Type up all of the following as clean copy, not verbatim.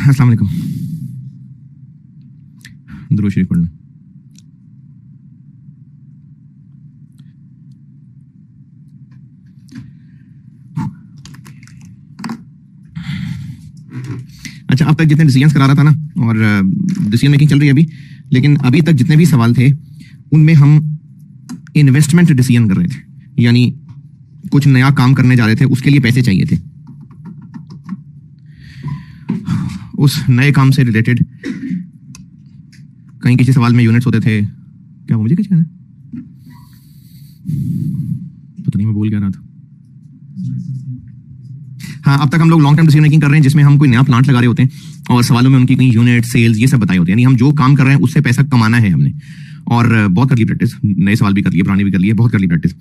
अस्सलाम वालेकुम। दुरूद शरीफ पढ़ना। अच्छा, अब तक जितने डिसीजंस करा रहा था ना, और डिसीजन मेकिंग चल रही है अभी, लेकिन अभी तक जितने भी सवाल थे उनमें हम इन्वेस्टमेंट डिसीजन कर रहे थे, यानी कुछ नया काम करने जा रहे थे, उसके लिए पैसे चाहिए थे। उस नए काम से रिलेटेड कहीं किसी सवाल में यूनिट्स होते थे। क्या वो मुझे कुछ कहना है? पता नहीं मैं बोल क्या रहा था। हाँ, अब तक हम लोग लॉन्ग टर्म डिसीजन मेकिंग कर रहे हैं, जिसमें हम कोई नया प्लांट लगा रहे होते हैं और सवालों में उनकी कहीं यूनिट, सेल्स, ये सब बताए होते हैं, यानी हम जो काम कर रहे हैं उससे पैसा कमाना है हमने। और बहुत कर ली प्रैक्टिस, नए सवाल भी कर लिए, पुराने भी कर लिए, बहुत कर ली प्रैक्टिस।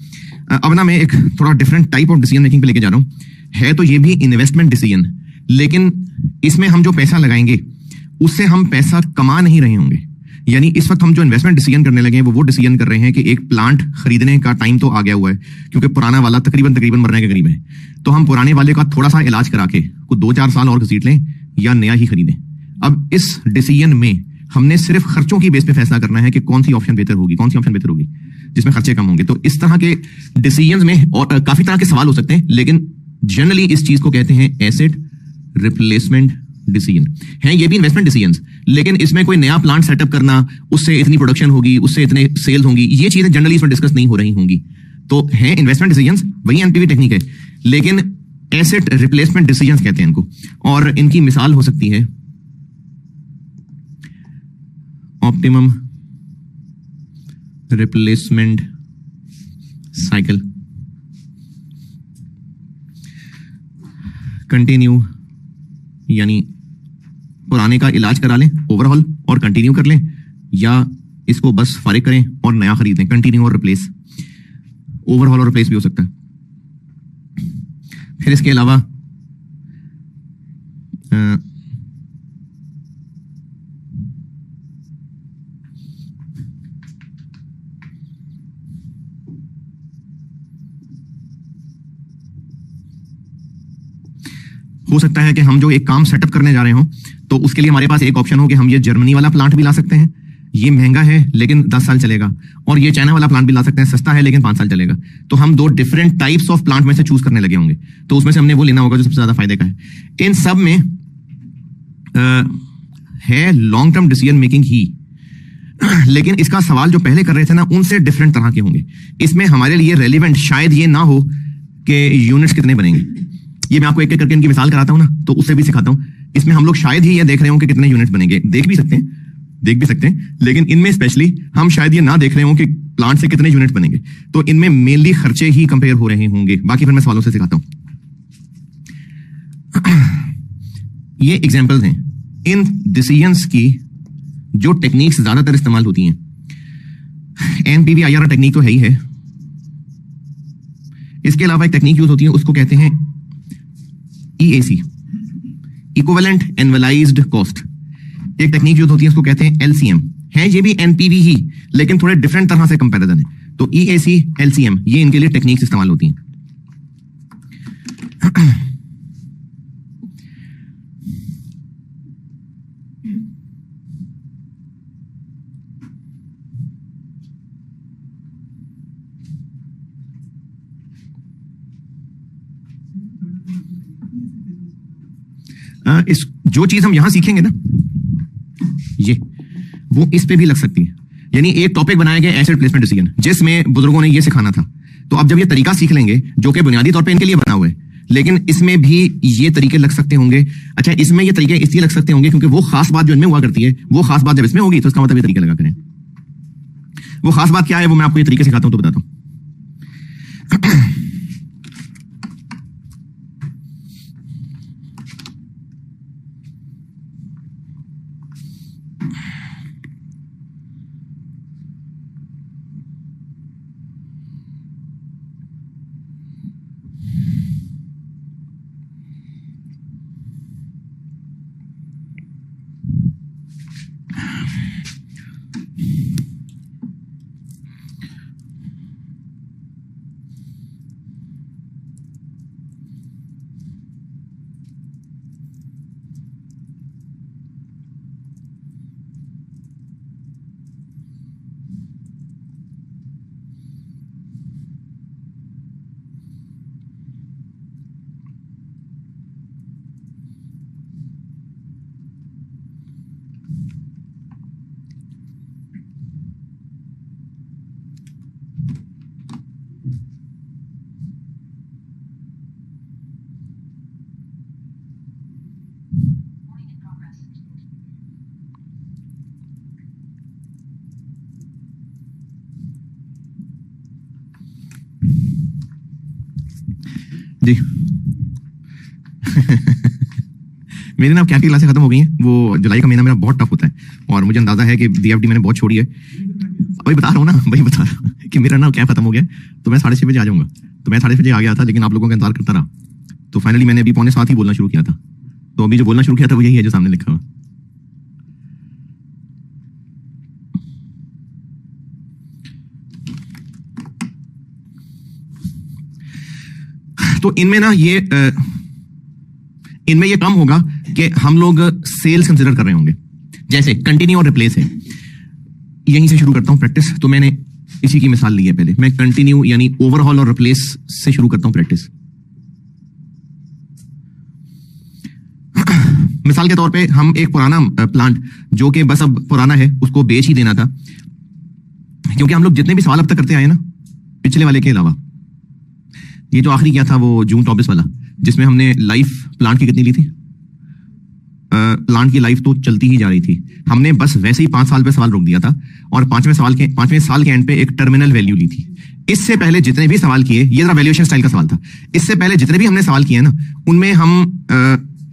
अब ना मैं एक थोड़ा different type of decision making पे लेके जा रहा हूँ। है तो ये भी इन्वेस्टमेंट डिसीजन, लेकिन इसमें हम जो पैसा लगाएंगे उससे हम पैसा कमा नहीं रहे होंगे। यानी इस वक्त हम जो इन्वेस्टमेंट डिसीजन करने लगे हैं वो डिसीजन कर रहे हैं कि एक प्लांट खरीदने का टाइम तो आ गया हुआ है, क्योंकि पुराना वाला तकरीबन मरने के करीब है, तो हम पुराने वाले का थोड़ा सा इलाज करा के कुछ 2-4 साल और घसीट लें या नया ही खरीदें। अब इस डिसीजन में हमने सिर्फ खर्चों की बेस पे फैसला करना है कि कौन सी ऑप्शन बेहतर होगी जिसमें खर्चे कम होंगे। तो इस तरह के डिसीजंस में और काफी तरह के सवाल हो सकते हैं, लेकिन जनरली इस चीज को कहते हैं एसेट रिप्लेसमेंट डिसीजन। है ये भी इन्वेस्टमेंट डिसीजंस, लेकिन इसमें कोई नया प्लांट सेटअप करना, उससे इतनी प्रोडक्शन होगी, उससे इतने सेल्स होंगी, ये चीजें जनरली इसमें डिस्कस नहीं हो रही होंगी। तो है इन्वेस्टमेंट डिसीजंस, वही एनपीवी टेक्निक है, लेकिन एसेट रिप्लेसमेंट डिसीजंस कहते हैं इनको। और इनकी मिसाल हो सकती है ऑप्टिमम रिप्लेसमेंट साइकिल, कंटिन्यू, यानी पुराने का इलाज करा लें, ओवरऑल, और कंटिन्यू कर लें, या इसको बस फारिग करें और नया खरीद लें। कंटिन्यू और रिप्लेस, ओवरऑल और रिप्लेस भी हो सकता है। फिर इसके अलावा हो सकता है कि हम जो एक काम सेटअप करने जा रहे हों, तो उसके लिए हमारे पास एक ऑप्शन हो कि हम ये जर्मनी वाला प्लांट भी ला सकते हैं, ये महंगा है लेकिन 10 साल चलेगा, और ये चाइना वाला प्लांट भी ला सकते हैं, सस्ता है लेकिन 5 साल चलेगा। तो हम 2 डिफरेंट टाइप्स ऑफ प्लांट में से चूज करने लगे होंगे, तो उसमें से हमने वो लेना होगा जो सबसे ज्यादा फायदे का है। इन सब में है लॉन्ग टर्म डिसीजन मेकिंग ही, लेकिन इसका सवाल जो पहले कर रहे थे ना, उनसे डिफरेंट तरह के होंगे। इसमें हमारे लिए रेलिवेंट शायद ये ना हो कि यूनिट्स कितने बनेंगे, ये मैं आपको एक एक करके इनकी मिसाल कराता हूं ना, तो उससे भी सिखाता हूं। इसमें हम लोग शायद ही ये देख रहे हो कि कितने यूनिट्स बनेंगे, देख भी सकते हैं, लेकिन इनमें स्पेशली हम शायद ये ना देख रहे हो कि प्लांट से कितने यूनिट बनेंगे। तो इनमें मेनली खर्चे ही कंपेयर हो रहे होंगे, बाकी फिर मैं सवालों से सिखाता हूं। ये एग्जांपल्स हैं इन डिसीजंस की जो टेक्निक्स ज्यादातर इस्तेमाल होती हैं। एनपीवी आईआरआर टेक्निक तो है ही है, इसके अलावा एक टेक्निक यूज होती है, उसको कहते हैं EAC, इक्विवेलेंट एनवलाइज्ड कॉस्ट। एक टेक्निक यूज होती है, उसको कहते हैं LCM। है ये भी एनपीवी ही, लेकिन थोड़े डिफरेंट तरह से कंपैरिजन है। तो EAC, LCM, ये इनके लिए टेक्निक्स इस्तेमाल होती हैं। इस जो चीज हम यहां सीखेंगे ना, ये वो इस पे भी लग सकती है। यानी एक टॉपिक बनाया गया एसेट प्लेसमेंट डिसीजन, जिसमें बुजुर्गों ने ये सिखाना था। तो अब जब ये तरीका सीख लेंगे, जो कि बुनियादी तौर पे इनके लिए बना हुआ है, लेकिन इसमें भी ये तरीके लग सकते होंगे। अच्छा, इसमें ये तरीके इसलिए लग सकते होंगे क्योंकि वो खास बात जो इनमें हुआ करती है, वो खास बात जब इसमें होगी, तो इसका मतलब ये तरीके लगा करें। वो खास बात क्या है, वो मैं आपको ये तरीके सिखाता हूं तो बताता हूं। जी मेरी ना अब कैफी क्लासें खत्म हो गई हैं। वो जुलाई का महीना मेरा बहुत टफ होता है और मुझे अंदाजा है कि DFD मैंने बहुत छोड़ी है। वही बता रहा हूँ ना, वही बता रहा हूँ कि मेरा ना कैफ खत्म हो गया, तो मैं 6:30 बजे आ जाऊंगा। तो मैं 6:30 बजे आ गया था, लेकिन आप लोगों का इंतजार करता रहा, तो फाइनली मैंने अभी 6:45 ही बोलना शुरू किया था। तो अभी जो बोलना शुरू किया था वो यही है जो सामने लिखा हुआ। तो इनमें ना इनमें ये कम होगा कि हम लोग सेल्स कंसिडर कर रहे होंगे, जैसे कंटिन्यू और रिप्लेस है। यहीं से शुरू करता हूं प्रैक्टिस। तो मैंने इसी की मिसाल ली है। पहले मैं कंटिन्यू यानी ओवरहॉल और रिप्लेस से शुरू करता हूं प्रैक्टिस। मिसाल के तौर पे हम एक पुराना प्लांट जो कि बस अब पुराना है उसको बेच ही देना था, क्योंकि हम लोग जितने भी सवाल अब तक करते आए ना पिछले वाले के अलावा, ये जो आखिरी किया था वो जून 24 वाला, जिसमें हमने लाइफ प्लांट की कितनी ली थी? प्लांट की लाइफ तो चलती ही जा रही थी, हमने बस वैसे ही 5 साल पे सवाल रोक दिया था और 5वें साल के एंड पे एक टर्मिनल वैल्यू ली थी। इससे पहले जितने भी सवाल किए, ये जरा वैल्यूएशन स्टाइल का सवाल था, इससे पहले जितने भी हमने सवाल किए ना उनमें हम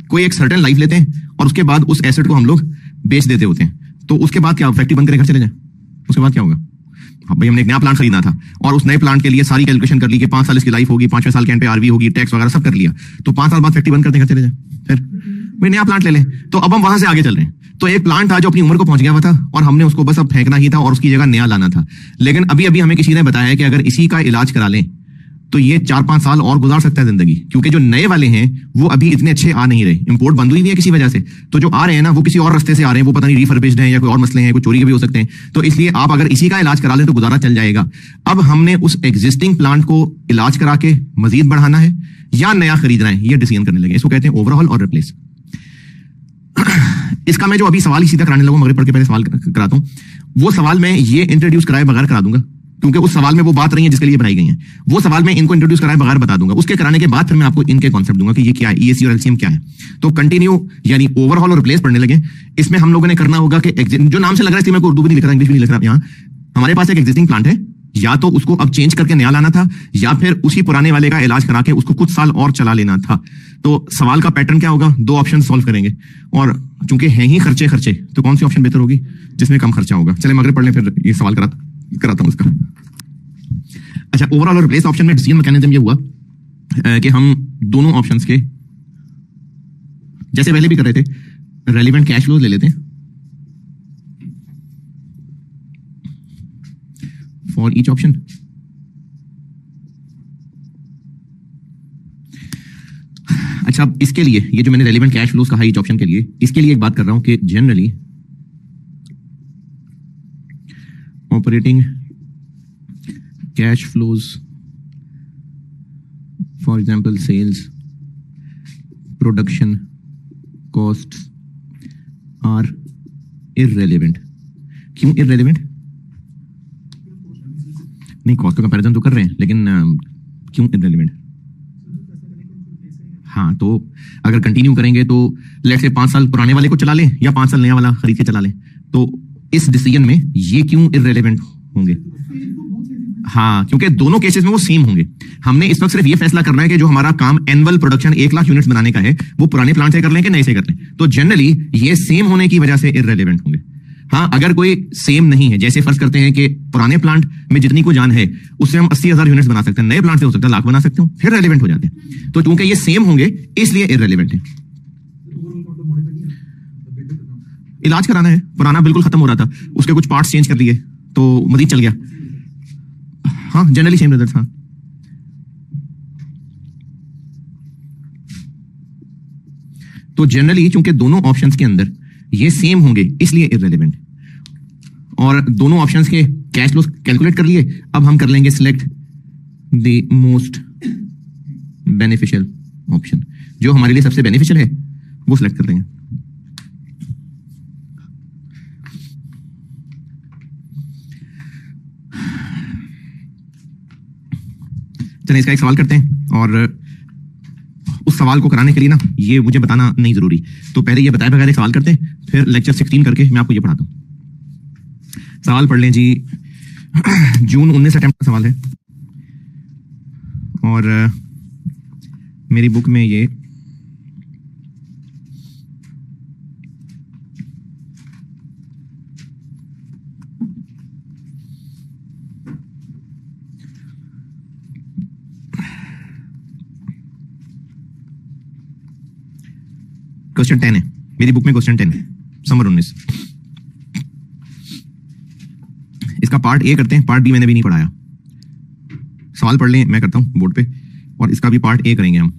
कोई एक सर्टेन लाइफ लेते हैं और उसके बाद उस एसेट को हम लोग बेच देते होते हैं। तो उसके बाद क्या, फैक्ट्री बंद करके घर चले जाए, उसके बाद क्या होगा? भाई हमने एक नया प्लांट खरीदना था और उस नए प्लांट के लिए सारी कैलकुलेशन कर ली कि 5 साल इसकी लाइफ होगी, 5वें साल के एंड पे आरवी होगी, टैक्स वगैरह सब कर लिया, तो 5 साल बाद फैक्ट्री बंद करते घर चले जाए, फिर भाई नया प्लांट ले लें। तो अब हम वहां से आगे चल रहे हैं। तो एक प्लांट था जो अपनी उम्र को पहुंच गया हुआ था और हमने उसको बस अब फेंकना ही था और उसकी जगह नया लाना था। लेकिन अभी अभी हमें किसी ने बताया कि अगर इसी का इलाज करा लें तो ये 4-5 साल और गुजार सकता है जिंदगी, क्योंकि जो नए वाले हैं वो अभी इतने अच्छे आ नहीं रहे, इंपोर्ट बंद हुई नहीं है किसी वजह से, तो जो आ रहे हैं ना वो किसी और रास्ते से आ रहे हैं, वो पता नहीं रिफर्बिश्ड हैं या कोई और मसले हैं, कोई चोरी के भी हो सकते हैं। तो इसलिए आप अगर इसी का इलाज करा लें तो गुजारा चल जाएगा। अब हमने उस एग्जिस्टिंग प्लांट को इलाज करा के मजीद बढ़ाना है या नया खरीदना है, ये डिसीजन करने लगे। इसको कहते हैं ओवरऑल और रिप्लेस। इसका मैं जो अभी सवाल ही सीधा कराने लगूं, मगरिब पढ़ के पहले सवाल कराता हूं, वो सवाल मैं ये इंट्रोड्यूस कराए बगैर करा दूंगा, क्योंकि उस सवाल में वो बात रही है जिसके लिए बनाई गई है। वो सवाल मैं इनको इंट्रोड्यूस कराए बगैर बता दूंगा, उसके कराने के बाद फिर मैं आपको इनके कॉन्सेप्ट दूंगा कि ये क्या है, EAC और LCM क्या है। तो कंटिन्यू यानी ओवरऑल और रिप्लेस पढ़ने लगे। इसमें हम लोगों ने करना होगा कि जो नाम से लग रहा है, मैं उर्दू भी नहीं लिख रहा, इंग्लिश भी नहीं लिख रहा, यहाँ हमारे पास एक एग्जिस्टिंग प्लांट है, या तो उसको अब चेंज करके नया लाना था या फिर उसी पुराने वाले का इलाज करा के उसको कुछ साल और चला लेना था। तो सवाल का पैटर्न क्या होगा? 2 ऑप्शन सॉल्व करेंगे और चूंकि हैं ही खर्चे, तो कौन सी ऑप्शन बेहतर होगी? जिसमें कम खर्चा होगा। चले मगरिब पढ़ लें, फिर ये सवाल कराता हूं उसका। अच्छा, ओवरऑल और रिप्लेस ऑप्शन में डिसीजन मैकेनिज्म ये हुआ कि हम दोनों ऑप्शंस के, जैसे पहले भी कर रहे थे, रेलेवेंट कैश फ्लोज ले लेते हैं फॉर ईच ऑप्शन। अच्छा, अब इसके लिए ये जो मैंने रेलेवेंट कैश फ्लोज कहा ईच ऑप्शन के लिए, इसके लिए एक बात कर रहा हूं कि generally operating cash flows, for example sales, production costs are irrelevant. क्यों irrelevant? नहीं, कॉस्ट का कंपैरिजन तो कर रहे हैं, लेकिन क्यों irrelevant? हाँ, तो अगर कंटिन्यू करेंगे तो लेट्स से 5 साल पुराने वाले को चला लें या 5 साल नया वाला खरीद के चला लें, तो इस डिसीजन में ये क्यों irrelevant होंगे? हाँ, क्योंकि दोनों केसेस में वो सेम होंगे। हमने इस वक्त सिर्फ ये फैसला करना है कि जो हमारा काम एनुअल प्रोडक्शन 1 लाख यूनिट्स बनाने का है वो पुराने प्लांट से कर लें कि नए से कर लें। तो जनरली ये सेम होने की वजह से इररिलेवेंट होंगे। हाँ, अगर कोई सेम नहीं है, जैसे फर्ज करते हैं कि पुराने प्लांट में जितनी को जान है उससे हम 80,000 यूनिट्स बना सकते हैं, नए प्लांट से हो सकता है लाख बना सकते हो, फिर रेलेवेंट हो जाते हैं। तो चूंकि ये सेम होंगे इसलिए इररिलेवेंट है। इलाज कराना है, पुराना बिल्कुल खत्म हो रहा था, उसके कुछ पार्ट्स चेंज कर लिए तो मजीद चल गया। हाँ, जनरली सेम रिजल्ट। हाँ, तो जनरली चूंकि दोनों ऑप्शंस के अंदर ये सेम होंगे इसलिए इररिलेवेंट। और दोनों ऑप्शंस के कैश फ्लोस कैलकुलेट कर लिए। अब हम कर लेंगे select the most beneficial option, जो हमारे लिए सबसे बेनिफिशियल है वो सिलेक्ट कर लेंगे। चलिए इसका एक सवाल करते हैं, और उस सवाल को कराने के लिए ना ये मुझे बताना नहीं जरूरी, तो पहले ये बताए बगैर एक सवाल करते हैं, फिर लेक्चर 16 करके मैं आपको ये पढ़ाता हूं। सवाल पढ़ लें जी। जून 19 अटेम्प्ट का सवाल है और मेरी बुक में ये क्वेश्चन 10 है, मेरी बुक में क्वेश्चन 10 है, समर 19। इसका पार्ट ए करते हैं, पार्ट बी मैंने भी नहीं पढ़ाया। सवाल पढ़ लें, मैं करता हूं बोर्ड पे, और इसका भी पार्ट ए करेंगे हम।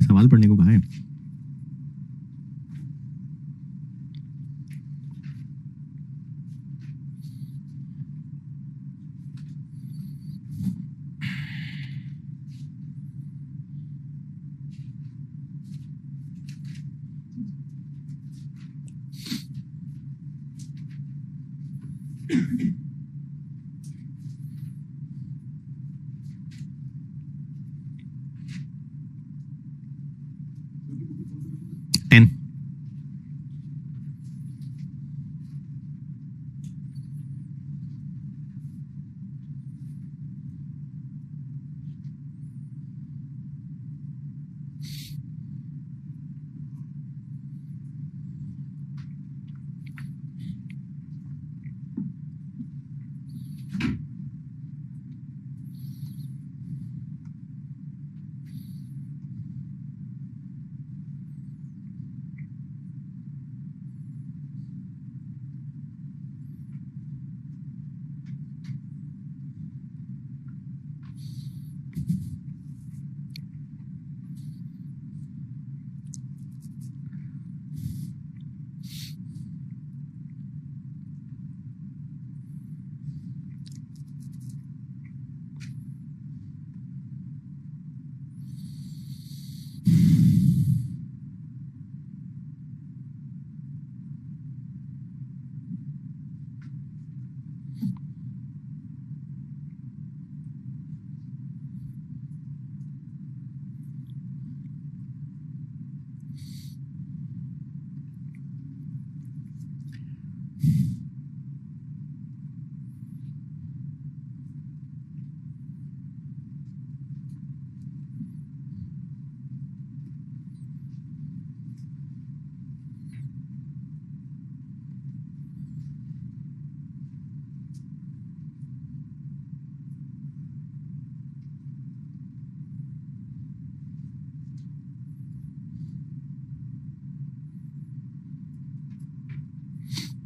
सवाल पढ़ने को कहा है। टेन।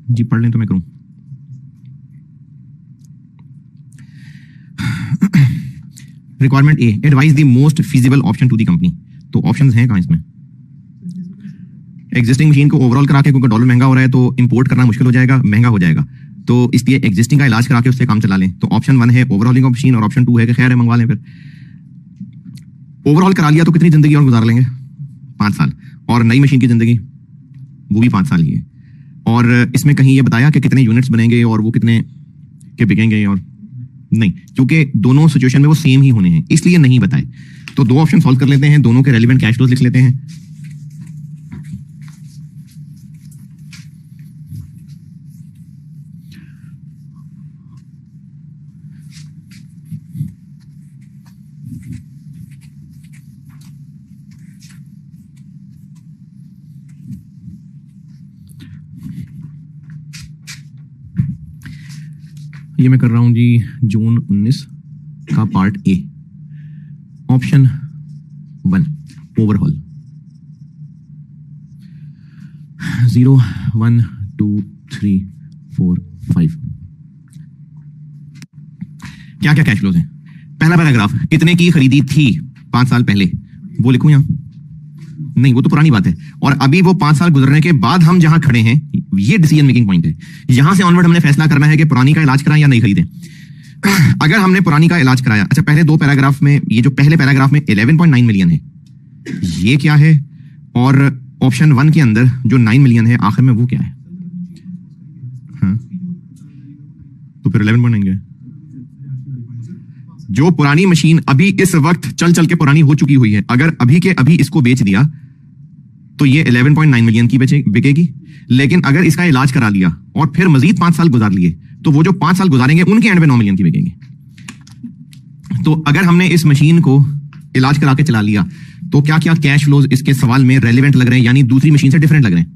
जी पढ़ लें तो मैं करूं। Requirement A, advise the most feasible option to the company. तो ऑप्शंस हैं कहां इसमें? एग्जिस्टिंग मशीन को ओवरऑल करा के, क्योंकि डॉलर महंगा हो रहा है तो इंपोर्ट करना मुश्किल हो जाएगा, महंगा हो जाएगा, तो इसलिए एग्जिस्टिंग का इलाज करा के उससे काम चला लें। तो ऑप्शन 1 है ओवरऑलिंग ऑफ मशीन, और ऑप्शन 2 है कि खैर है मंगवा लें। फिर ओवरऑल करा लिया तो कितनी जिंदगी और गुजार लेंगे? 5 साल। और नई मशीन की जिंदगी वो भी 5 साल की है। और इसमें कहीं ये बताया कि कितने यूनिट्स बनेंगे और वो कितने के बिकेंगे? और नहीं, क्योंकि दोनों सिचुएशन में वो सेम ही होने हैं, इसलिए नहीं बताए। तो 2 ऑप्शन सॉल्व कर लेते हैं, दोनों के रेलेवेंट कैश फ्लोज लिख लेते हैं। ये मैं कर रहा हूं जी जून 19 का पार्ट ए, ऑप्शन 1 ओवरऑल। 0 1 2 3 4 5 क्या क्या कैश फ्लोज हैं? पहला पैराग्राफ, कितने की खरीदी थी 5 साल पहले, वो लिखूं यहां? नहीं, वो तो पुरानी बात है। और अभी वो 5 साल गुजरने के बाद हम जहां खड़े हैं, ये डिसीजन मेकिंग पॉइंट है। यहां से ऑनवर्ड हमने फैसला करना है कि पुरानी का इलाज कराएं या नहीं खरीदें। अगर हमने पुरानी का इलाज कराया, अच्छा पहले 2 पैराग्राफ में, ये जो पहले पैराग्राफ में 11.9 मिलियन है, ये क्या है? और ऑप्शन 1 के अंदर जो 9 मिलियन है आखिर में, वो क्या है? हाँ, तो फिर 11.9 क्या है? जो पुरानी मशीन अभी इस वक्त चल चल के पुरानी हो चुकी हुई है, अगर अभी के अभी इसको बेच दिया तो ये 11.9 मिलियन की बिकेगी। लेकिन अगर इसका इलाज करा लिया और फिर मजीद 5 साल गुजार लिए, तो वो जो 5 साल गुजारेंगे उनके एंड में 9 मिलियन की बिकेगी। तो अगर हमने इस मशीन को इलाज करा के चला लिया, तो क्या क्या कैश फ्लोज इसके सवाल में रेलिवेंट लग रहे हैं, यानी दूसरी मशीन से डिफरेंट लग रहे हैं?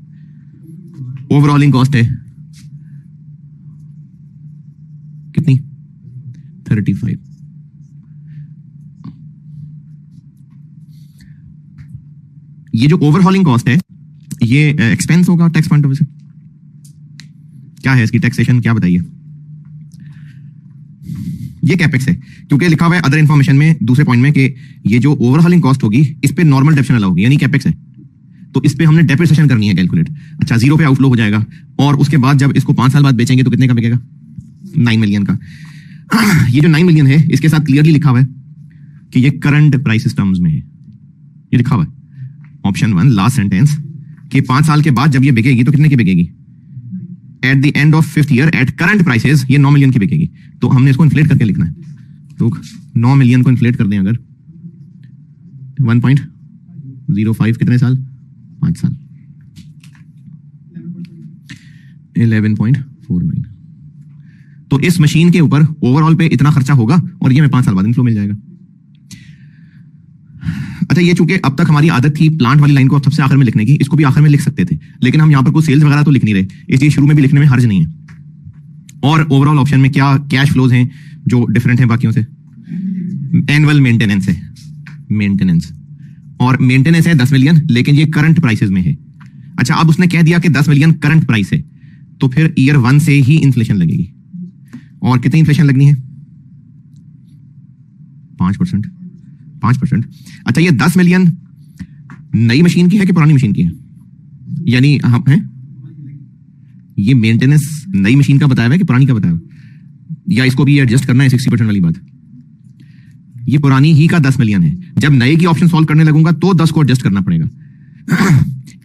ओवरऑलिंग कॉस्ट है कितनी? 35। ये जो ओवरहॉलिंग कॉस्ट है, ये एक्सपेंस होगा टैक्स पॉइंट ऑफ व्यू से? क्या है इसकी टैक्सेशन, क्या बताइए? ये कैपेक्स है, क्योंकि लिखा हुआ है अदर इंफॉर्मेशन में दूसरे पॉइंट में कि ये जो ओवरहॉलिंग कॉस्ट होगी इस पे नॉर्मल डेप्रेशन अलाउ होगी, यानी कैपेक्स है, तो इस पे हमने डेप्रिसिएशन करनी है कैलकुलेट। अच्छा, 0 पे आउटफ्लो हो जाएगा, और उसके बाद जब इसको 5 साल बाद बेचेंगे तो कितने का बिकेगा? 9 मिलियन का। ये जो 9 मिलियन है, इसके साथ क्लियरली लिखा हुआ है कि ये करंट प्राइसेस टर्म्स में है। ये लिखा हुआ है ऑप्शन 1 लास्ट सेंटेंस कि 5 साल के बाद जब ये बिकेगी तो कितने की बिकेगी? At the end of 5th year eight current prices ये 9 मिलियन की बिकेगी। तो हमने इसको इन्फ्लेट करके लिखना है, तो 9 मिलियन को इन्फ्लेट कर दें अगर 1.05 कितने साल? 5 साल, 11.49। तो इस मशीन के ऊपर ओवरऑल पे इतना खर्चा होगा और ये में 5 साल बाद इनफ्लो मिल जाएगा। अच्छा, ये चूंकि अब तक हमारी आदत थी प्लांट वाली लाइन को अब सबसे आखिर में लिखने की, इसको भी आखिर में लिख सकते थे, लेकिन हम यहाँ पर कोई सेल्स वगैरह तो लिख नहीं रहे, इसलिए शुरू में भी लिखने में हर्ज नहीं है। और ओवरऑल ऑप्शन में क्या कैश फ्लोज हैं जो डिफरेंट हैं बाकियों से? एनुअल मेंटेनेंस है, मेंटेनेंस, और मेंटेनेंस है 10 मिलियन, लेकिन ये करंट प्राइसेस में है। अच्छा, अब उसने कह दिया कि 10 मिलियन करंट प्राइस है, तो फिर ईयर 1 से ही इन्फ्लेशन लगेगी। और कितनी इन्फ्लेशन लगनी है? 5%। 5%। अच्छा, ये 10 मिलियन नई मशीन की है कि पुरानी मशीन की है? यानी हम हैं, ये मेंटेनेंस नई मशीन का बताया हुआ है कि पुरानी का बताया हुआ है? या इसको भी एडजस्ट करना है 60% वाली बात? ये पुरानी ही का 10 मिलियन है। जब नए की ऑप्शन सॉल्व करने लगूंगा तो 10 को एडजस्ट करना पड़ेगा।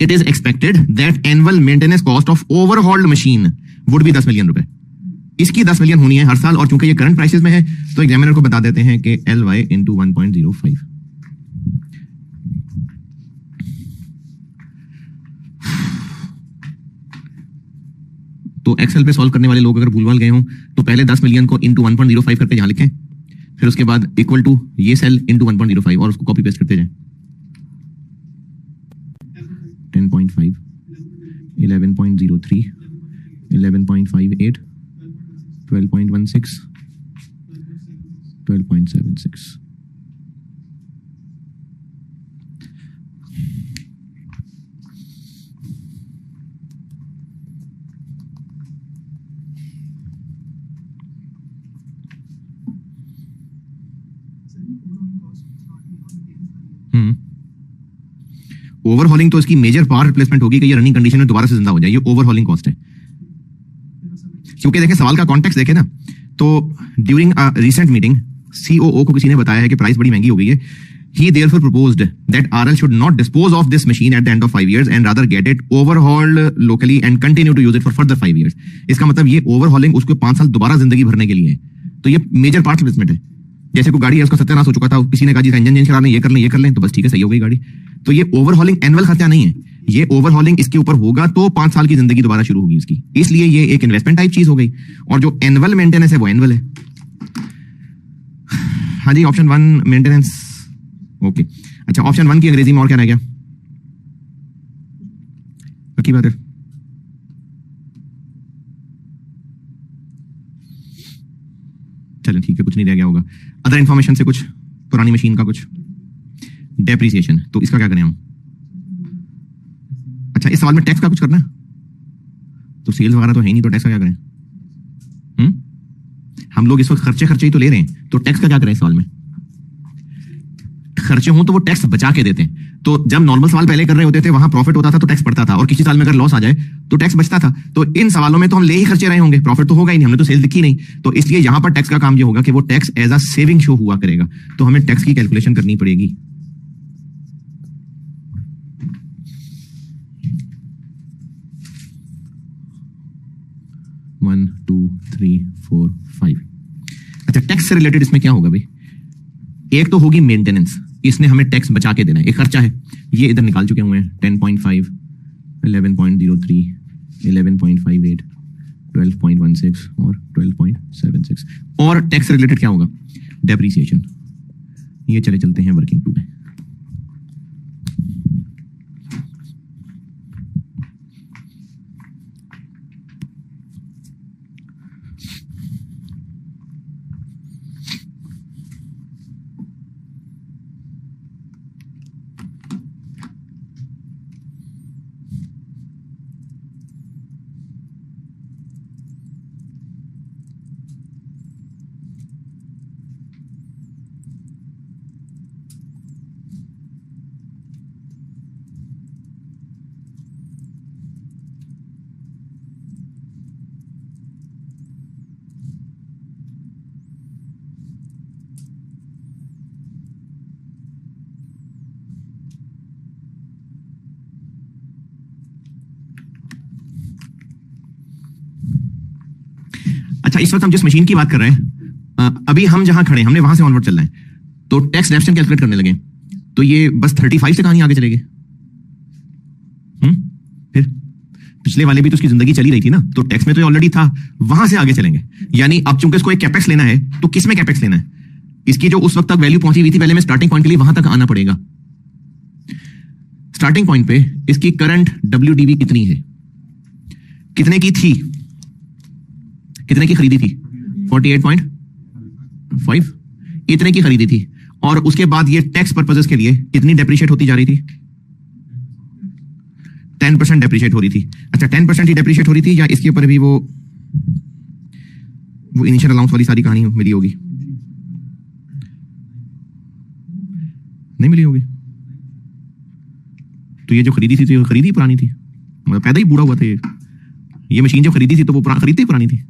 It is expected that annual maintenance cost of overhauled machine would be 10 million रुपए। इसकी 10 मिलियन होनी है हर साल, और चूंकि ये करंट प्राइसेस में है तो एग्जामिनर को बता देते हैं कि LY इंटू 1.05। तो एक्सेल पे सॉल्व करने वाले लोग अगर भूलभाल गए हों तो पहले 10 मिलियन को इंटू 1.05 करके यहां लिखें, फिर उसके बाद इक्वल टू ये सेल इंटू 1.05 और उसको कॉपी पेस्ट करते जाएं। 10.5, 11.03, 11.58, 12.16, 12.76। ओवरहॉलिंग तो इसकी मेजर पावर रिप्लेसमेंट होगी कि ये रनिंग कंडीशन में दोबारा से जिंदा हो जाए, ये ओवरहॉलिंग कॉस्ट है। क्योंकि देखें सवाल का कॉन्टेक्स्ट देखें ना, तो during a recent meeting COO को किसी ने बताया है कि प्राइस बड़ी महंगी हो गई है। He therefore proposed that RL should not dispose of this machine at the end of 5 years and rather get it overhauled locally and continue to use it for further 5 years। इसका मतलब ये overhauling उसको 5 साल दोबारा जिंदगी भरने के लिए है। तो ये मेजर पार्ट रिप्लेसमेंट है। जैसे कोई गाड़ी है उसका सत्यानाश हो चुका था, किसी ने कहा जी इंजन चेंज करा लें, ये कर लें, तो बस ठीक है, सही हो गई गाड़ी। तो ये ओवरहॉलिंग एनुअल खर्चा नहीं है, ये ओवरहॉलिंग इसके ऊपर होगा तो 5 साल की जिंदगी दोबारा शुरू होगी इसकी, इसलिए ये एक इन्वेस्टमेंट टाइप चीज हो गई। और जो एनुअल मेंटेनेंस है वो एनुअल है। हाँ जी, ऑप्शन 1 मेंटेनेंस, ओके। अच्छा, ऑप्शन 1 की अंग्रेजी में और क्या रह गया? पक्की बात है, चलें ठीक है, कुछ नहीं रह गया होगा। अदर इंफॉर्मेशन से कुछ, पुरानी मशीन का कुछ, डेप्रिसिएशन, तो इसका क्या करें हम? अच्छा, इस सवाल में टैक्स का कुछ करना है? तो सेल्स वगैरह तो है ही नहीं, तो टैक्स का क्या करें? हम लोग इस वक्त खर्चे ही तो ले रहे हैं, तो टैक्स का क्या करें? सवाल में खर्चे हों तो वो टैक्स बचा के देते हैं। तो जब नॉर्मल सवाल पहले कर रहे होते थे वहां प्रॉफिट होता था तो टैक्स पड़ता था, और किसी साल में अगर लॉस आ जाए तो टैक्स बचता था। तो इन सवालों में तो हम ले ही खर्चे रहे होंगे, प्रॉफिट तो होगा ही नहीं, हमने तो सेल्स दिखी नहीं। तो इसलिए यहां पर टैक्स का काम ये होगा कि वो tax as a saving show हुआ करेगा। तो हमें टैक्स की कैलकुलेशन करनी पड़ेगी। One, two, three, four, 5। अच्छा, टैक्स से रिलेटेड इसमें क्या होगा भाई? एक तो होगी मेंटेनेंस, इसने हमें टैक्स बचा के देना है, एक खर्चा है, ये इधर निकाल चुके हुए हैं। 10.5, 11.03, 11.58, 12.16 और 12.76। और टैक्स रिलेटेड क्या होगा? डेप्रिसिएशन। ये चलते हैं वर्किंग टू में। अच्छा, इस वक्त हम जिस मशीन की बात कर रहे हैं, अभी हम जहां खड़े हैं हमने वहां से ऑनवर्ड चलना है, तो टैक्स डेफिसिएंट कैलकुलेट करने लगे तो ये बस 35 से कहां आगे चलेंगे? फिर पिछले वाले भी तो उसकी जिंदगी चली रही थी ना, तो टैक्स में तो ऑलरेडी था, वहां से आगे चलेंगे। यानी अब चूंकि इसको एक कैपेक्स लेना है तो किस में कैपेक्स लेना है? इसकी जो उस वक्त तक वैल्यू पहुंची हुई थी, पहले में स्टार्टिंग पॉइंट के लिए वहां तक आना पड़ेगा। स्टार्टिंग पॉइंट पे इसकी करंट WDV कितनी है? कितने की थी? कितने की खरीदी थी? 48.5, इतने की खरीदी थी। और उसके बाद ये टैक्स पर्पसेस के लिए कितनी डेप्रिशिएट होती जा रही थी? 10% डेप्रिशिएट हो रही थी। अच्छा, 10% ही डेप्रिशिएट हो रही थी, या इसके ऊपर भी वो इनिशियल अलाउंस वाली सारी कहानी मिली होगी? नहीं मिली होगी। तो ये जो खरीदी थी तो खरीदी पुरानी थी, मतलब पैदा ही बूढ़ा हुआ था ये मशीन जब खरीदी थी तो वो खरीदती पुरानी थी।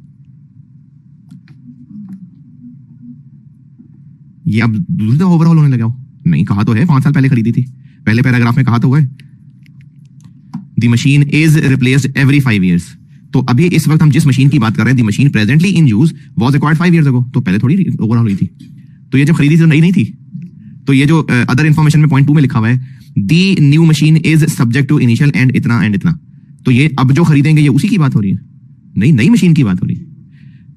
ये अब दूसरी तरह ओवरऑल होने लगा हो? नहीं, कहा तो है 5 साल पहले खरीदी थी, पहले पैराग्राफ में कहा तो हुआ है the machine is replaced every 5 years। तो अभी इस वक्त हम जिस मशीन की बात कर रहे हैं, the machine presently in use was acquired 5 years ago, तो पहले थोड़ी ओवरऑल हुई थी। तो ये जब खरीदी थी तो नई नहीं थी। तो ये जो अदर इंफॉर्मेशन में पॉइंट 2 में लिखा हुआ है, the new machine is subject to initial and इतना एंड इतना, तो ये अब जो खरीदेंगे ये उसी की बात हो रही है, नहीं नई मशीन की बात हो रही है।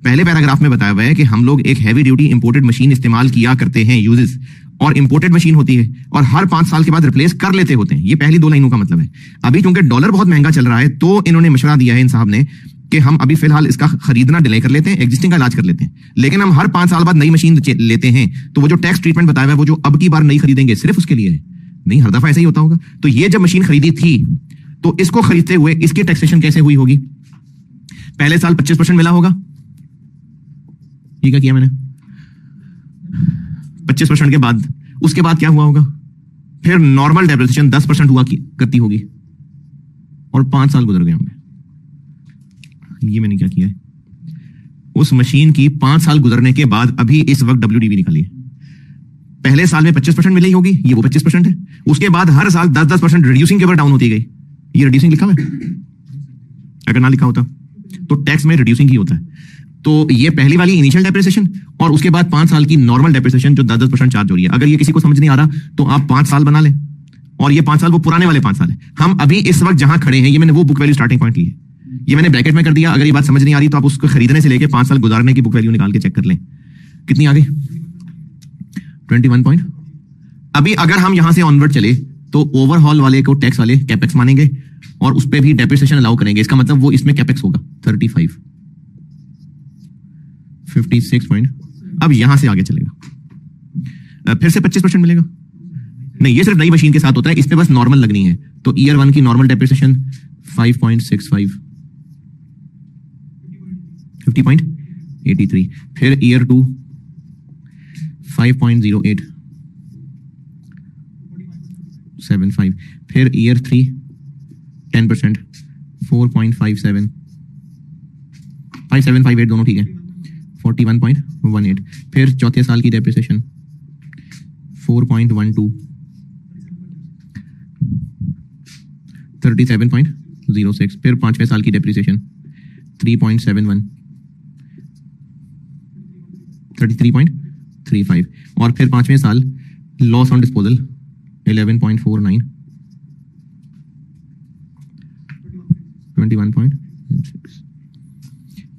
पहले पैराग्राफ में बताया हुआ है कि हम लोग एक हैवी ड्यूटी इंपोर्टेड मशीन इस्तेमाल किया करते हैं, यूजेस, और इंपोर्टेड मशीन होती है और हर 5 साल के बाद रिप्लेस कर लेते होते हैं। ये पहली 2 लाइनों का मतलब है। अभी क्योंकि डॉलर बहुत महंगा चल रहा है तो इन्होंने मशवरा दिया है इन साहब ने कि हम अभी फिलहाल इसका खरीदना डिले कर लेते हैं, एग्जिस्टिंग का इलाज कर लेते हैं, लेकिन हम हर 5 साल बाद नई मशीन लेते हैं। तो वो जो टैक्स ट्रीटमेंट बताया हुआ है वो जो अब की बार नहीं खरीदेंगे सिर्फ उसके लिए है, नहीं हर दफा ऐसा ही होता होगा। तो ये जब मशीन खरीदी थी तो इसको खरीदते हुए इसकी टैक्सेशन कैसे हुई होगी? पहले साल 25% मिला होगा, ये क्या किया मैंने? 25% के बाद उसके बाद क्या हुआ होगा? फिर नॉर्मल डेप्रिसिएशन 10% हुआ करती होगी, और 5 साल गुजर गए होंगे। ये मैंने क्या किया है? उस मशीन की 5 साल गुजरने के बाद अभी इस वक्त WDV निकाली है। पहले साल में 25% मिली होगी, ये वो 25% है। उसके बाद हर साल 10-10% रिड्यूसिंग के ऊपर डाउन होती गई। ये रिड्यूसिंग लिखा हुआ है, अगर ना लिखा होता तो टैक्स में रिड्यूसिंग ही होता है। तो ये पहली वाली इनिशियल डेप्रिसिएशन, और उसके बाद 5 साल की नॉर्मल डेप्रिसिएशन जो 10-10% चार्ज हो रही है। अगर ये किसी को समझ नहीं आ रहा तो आप 5 साल बना लें, और ये 5 साल वो पुराने वाले 5 साल है। हम अभी इस वक्त जहां खड़े हैं, ये मैंने वो बुक वैल्यू स्टार्टिंग पॉइंट ली है, ये मैंने ब्रैकेट में कर दिया। अगर ये बात समझ नहीं आ रही तो आप उसको खरीदने से लेके 5 साल गुजारने की बुक वैल्यू निकाल के चेक कर लें कितनी आ गई, 21 पॉइंट। अभी अगर हम यहां से ऑनवर्ड चले तो ओवरऑल वाले को टैक्स वाले कैपेक्स मानेंगे और उस पर भी डेप्रिसिएशन अलाउ करेंगे। इसका मतलब वो इसमें कैपेक्स होगा 35, 56 पॉइंट। अब यहां से आगे चलेगा, फिर से 25% मिलेगा। नहीं, ये सिर्फ नई मशीन के साथ होता है, इसमें बस नॉर्मल लगनी है। तो ईयर 1 की नॉर्मल डेप्रिसिएशन 5.65, 50.83, फिर ईयर 2 5.0875, फिर ईयर 3 10% 4.57, 5758 दोनों ठीक है, 41.18, फिर चौथे साल की डेप्रिसिएशन 4.12, 37.06, फिर पांचवें साल की डेप्रिसिएशन 3.71, 33.35, और फिर पांचवें साल लॉस ऑन डिस्पोजल 11.49, 21.6।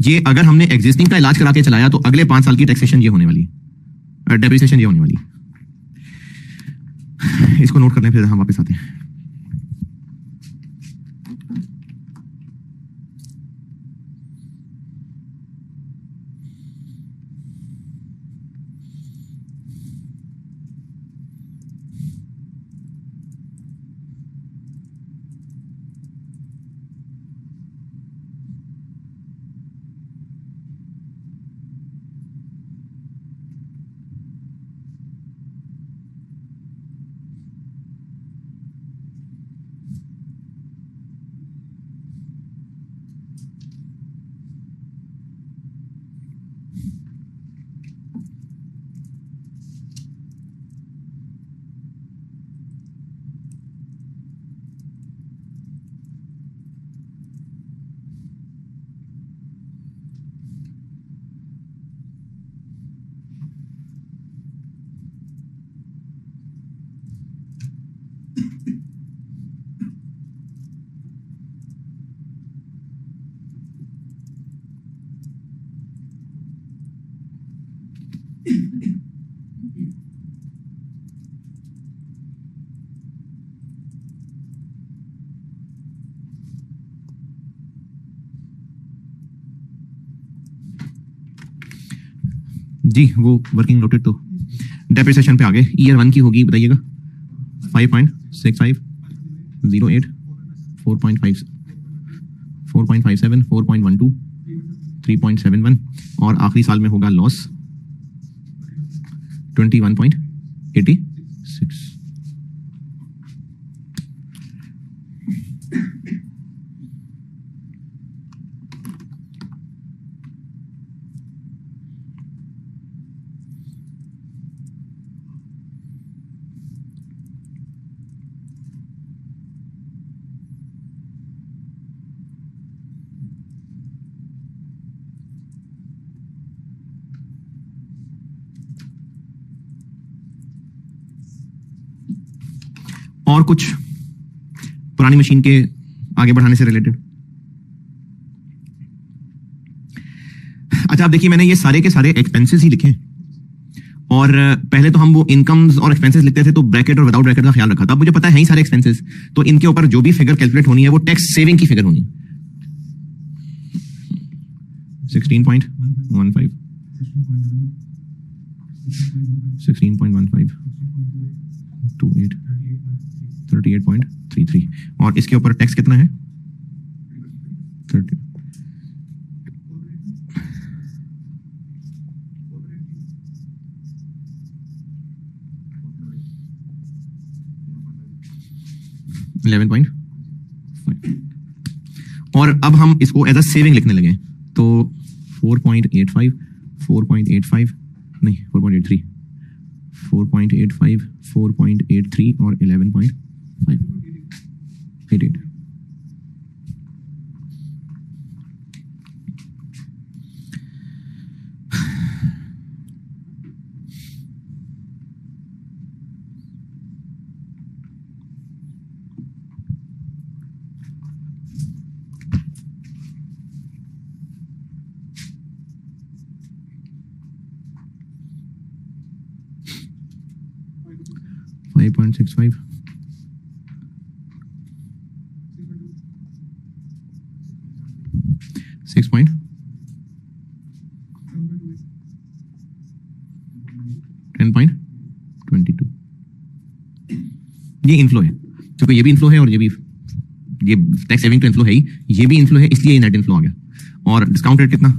ये अगर हमने एग्जिस्टिंग का इलाज करा के चलाया तो अगले 5 साल की टैक्सेशन ये होने वाली, डेप्रिसिएशन ये होने वाली। इसको नोट करने फिर हम वापस आते हैं। जी वो वर्किंग नोटेड, तो डेप्रिसिएशन पे आ गए। ईयर 1 की होगी बताइएगा 5.6508, 4.5 4.57, 4.12, 3.71, और आखिरी साल में होगा लॉस 21.86। और कुछ पुरानी मशीन के आगे बढ़ाने से रिलेटेड। अच्छा आप देखिए, मैंने ये सारे के सारे एक्सपेंसेस ही लिखे हैं, और पहले तो हम वो इनकम्स और एक्सपेंसेस लिखते थे तो ब्रैकेट और विदाउट ब्रैकेट का ख्याल रखा था। अब मुझे पता है ही सारे एक्सपेंसेस, तो इनके ऊपर जो भी फिगर कैलकुलेट होनी है वो टैक्स सेविंग की फिगर होनी है। 16.15, 16.15, 28, 38.33, और इसके ऊपर टैक्स कितना है 30। और अब हम इसको एज अ सेविंग लिखने लगे, तो 4.85, 4.85 नहीं 4.83, 4.85, 4.83 और 11.88। $5.65, 6 point 10.22। ये इनफ्लो है, क्योंकि ये भी इनफ्लो है और ये टैक्स सेविंग तो इनफ्लो है ही, ये भी इनफ्लो है, इसलिए नेट इनफ्लो आ गया। और डिस्काउंट रेट कितना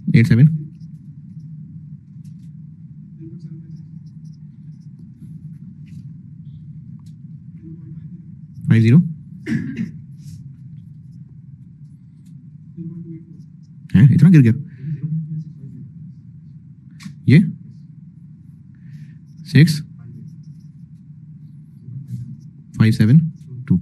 87 50 है, इतना गिर गया ये 6 5 7 2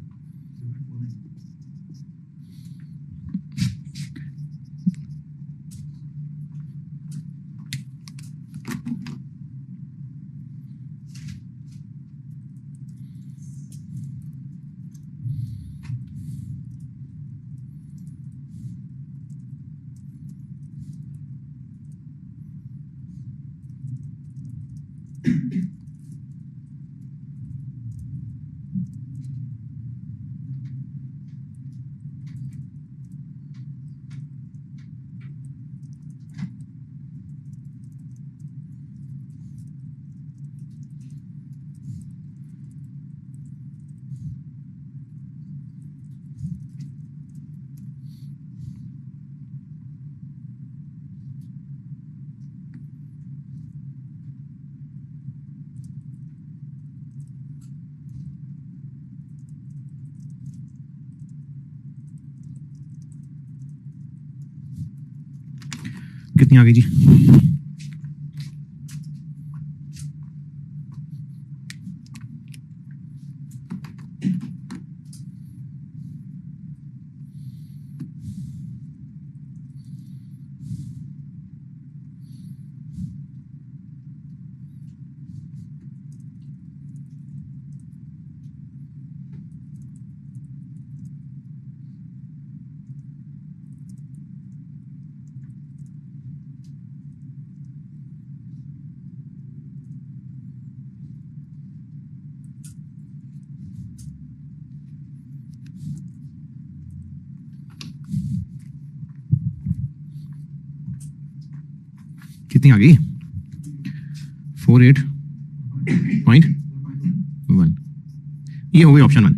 कितनी आ गई जी? कितनी आ गई? 48.1 ये हो गई ऑप्शन 1।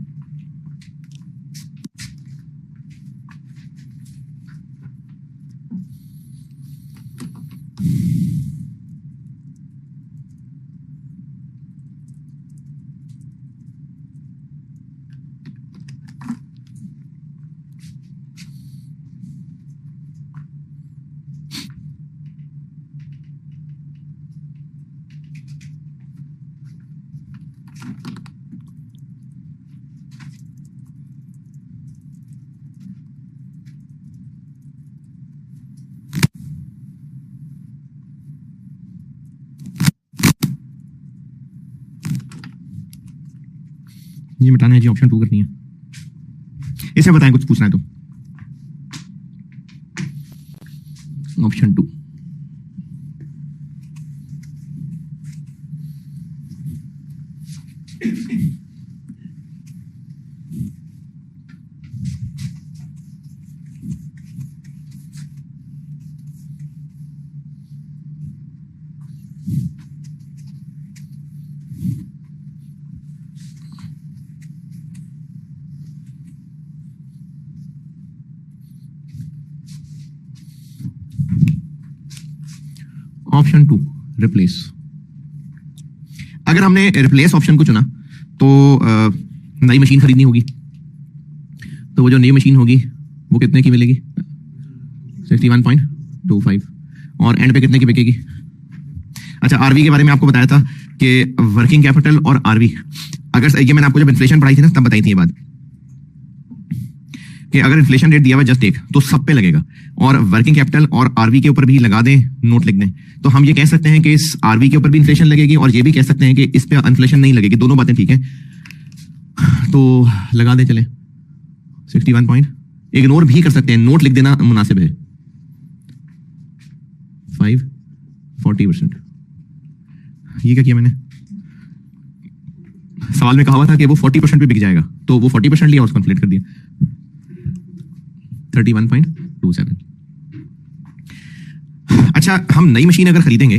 ये मिटाना है जी, ऑप्शन 2 करनी है। इसे बताएं, कुछ पूछना है तो। Option 2 option 2 replace. अगर हमने रिप्लेस ऑप्शन को चुना तो नई मशीन खरीदनी होगी, तो वो जो नई मशीन होगी वो कितने की मिलेगी? 61.25। और एंड पे कितने की बिकेगी? अच्छा, आरवी के बारे में आपको बताया था कि वर्किंग कैपिटल और आरवी, अगर ये मैंने आपको जब इन्फ्लेशन पढ़ाई थी ना तब बताई थी ये बात कि अगर इन्फ्लेशन रेट दिया हुआ जस्ट एक तो सब पे लगेगा, और वर्किंग कैपिटल और आरवी के ऊपर भी लगा दें, नोट लिख दें, तो हम ये कह सकते हैं कि इस आरवी के ऊपर भी इन्फ्लेशन लगेगी और ये भी कह सकते हैं कि इस पे इन्फ्लेशन नहीं लगेगी। दोनों बातें ठीक है, तो लगा दें चले 61 पॉइंट। इग्नोर भी कर सकते हैं, नोट लिख देना मुनासिब है। 40%। ये क्या किया मैंने? सवाल में कहा हुआ था कि वो 40% पे बिक जाएगा, तो वो 40% लिया और उसको कंप्लीट कर दिया। 31.27। अच्छा, हम नई मशीन अगर खरीदेंगे,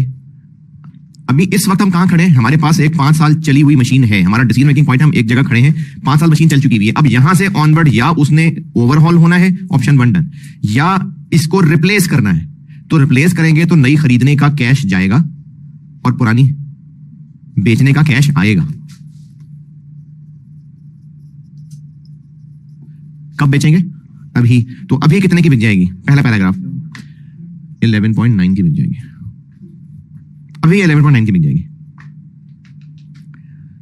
अभी इस वक्त हम कहां खड़े हैं? हमारे पास एक 5 साल चली हुई मशीन है, हमारा डिसीजन मेकिंग पॉइंट, हम एक जगह खड़े हैं, 5 साल मशीन चल चुकी हुई है। अब यहां से ऑनवर्ड या उसने ओवरहॉल होना है, ऑप्शन 1 डन, या इसको रिप्लेस करना है, तो रिप्लेस करेंगे तो नई खरीदने का कैश जाएगा और पुरानी बेचने का कैश आएगा। कब बेचेंगे? अभी। तो अभी कितने की बिक जाएगी? पहला पैराग्राफ 11.9 की बिक जाएगी। अभी 11.9 की बिक जाएगी।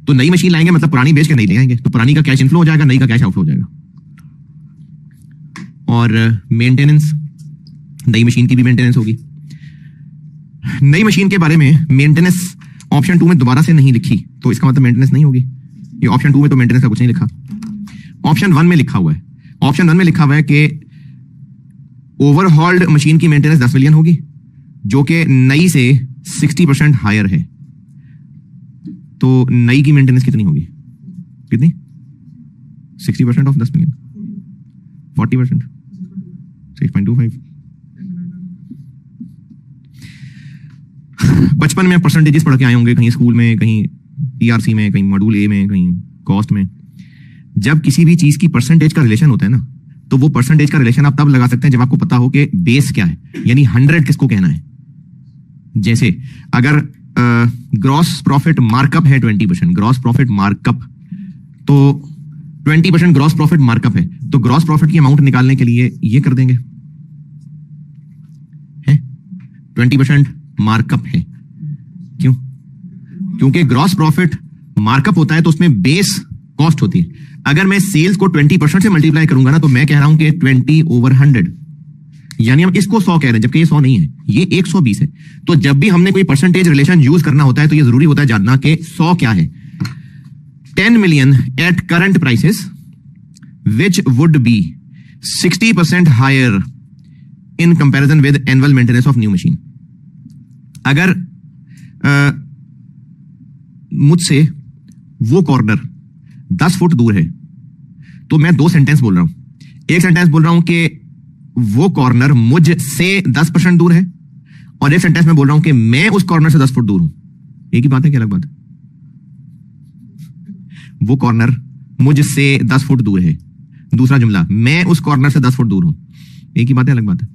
तो नई मशीन लाएंगे मतलब पुरानी बेच के नहीं ले आएंगे, तो पुरानी का कैश इनफ्लो हो जाएगा, नई का कैश आउटफ्लो हो जाएगा। और मेंटेनेंस, नई मशीन की भी मेंटेनेंस होगी। नई मशीन के बारे में मेंटेनेंस ऑप्शन 2 में दोबारा से नहीं लिखी, तो इसका मतलब मेंटेनेंस नहीं होगी। ये ऑप्शन 2 में तो मेंटेनेंस का कुछ नहीं लिखा, ऑप्शन 1 में लिखा हुआ है। ऑप्शन 1 में लिखा हुआ है कि ओवरहॉल्ड मशीन की मेंटेनेंस 10 मिलियन होगी, जो कि नई से 60% हायर है। तो नई की मेंटेनेंस कितनी होगी? कितनी? 60% ऑफ 10 मिलियन, 40%, 6.25। बचपन में परसेंटेजेस पढ़ के आए होंगे कहीं स्कूल में, कहीं ईआरसी में, कहीं मॉड्यूल ए में, कहीं कॉस्ट में। जब किसी भी चीज की परसेंटेज का रिलेशन होता है ना, तो वो परसेंटेज का रिलेशन आप तब लगा सकते हैं जब आपको पता हो कि बेस क्या है, यानी 100 किसको कहना है। जैसे अगर ग्रॉस प्रॉफिट मार्कअप है 20%, ग्रॉस प्रॉफिट मार्कअप, तो 20% ग्रॉस प्रॉफिट मार्कअप है, तो ग्रॉस प्रॉफिट की अमाउंट निकालने के लिए ये कर देंगे, है 20% मार्कअप है। क्यों? क्योंकि ग्रॉस प्रॉफिट मार्कअप होता है तो उसमें बेस कॉस्ट होती है। अगर मैं सेल्स को 20% से मल्टीप्लाई करूंगा ना, तो मैं कह रहा हूं कि 20/100, यानी हम इसको 100 कह रहे हैं, जबकि ये 100 नहीं है, ये 120 है। तो जब भी हमने कोई परसेंटेज रिलेशन यूज करना होता है तो ये जरूरी होता है जानना कि 100 क्या है। 10 million at current prices which would be 60% higher in comparison with annual maintenance of new machine. अगर मुझसे वो कॉर्नर 10 फुट दूर है, तो मैं 2 सेंटेंस बोल रहा हूं। एक सेंटेंस बोल रहा हूं कि वो कॉर्नर मुझसे 10% दूर है, और एक सेंटेंस में बोल रहा हूं कि मैं उस कॉर्नर से 10 फुट दूर हूं। एक ही बात है कि अलग बात है? वो कॉर्नर मुझसे 10 फुट दूर है, दूसरा जुमला मैं उस कॉर्नर से 10 फुट दूर हूं। एक ही बात है, अलग बात है?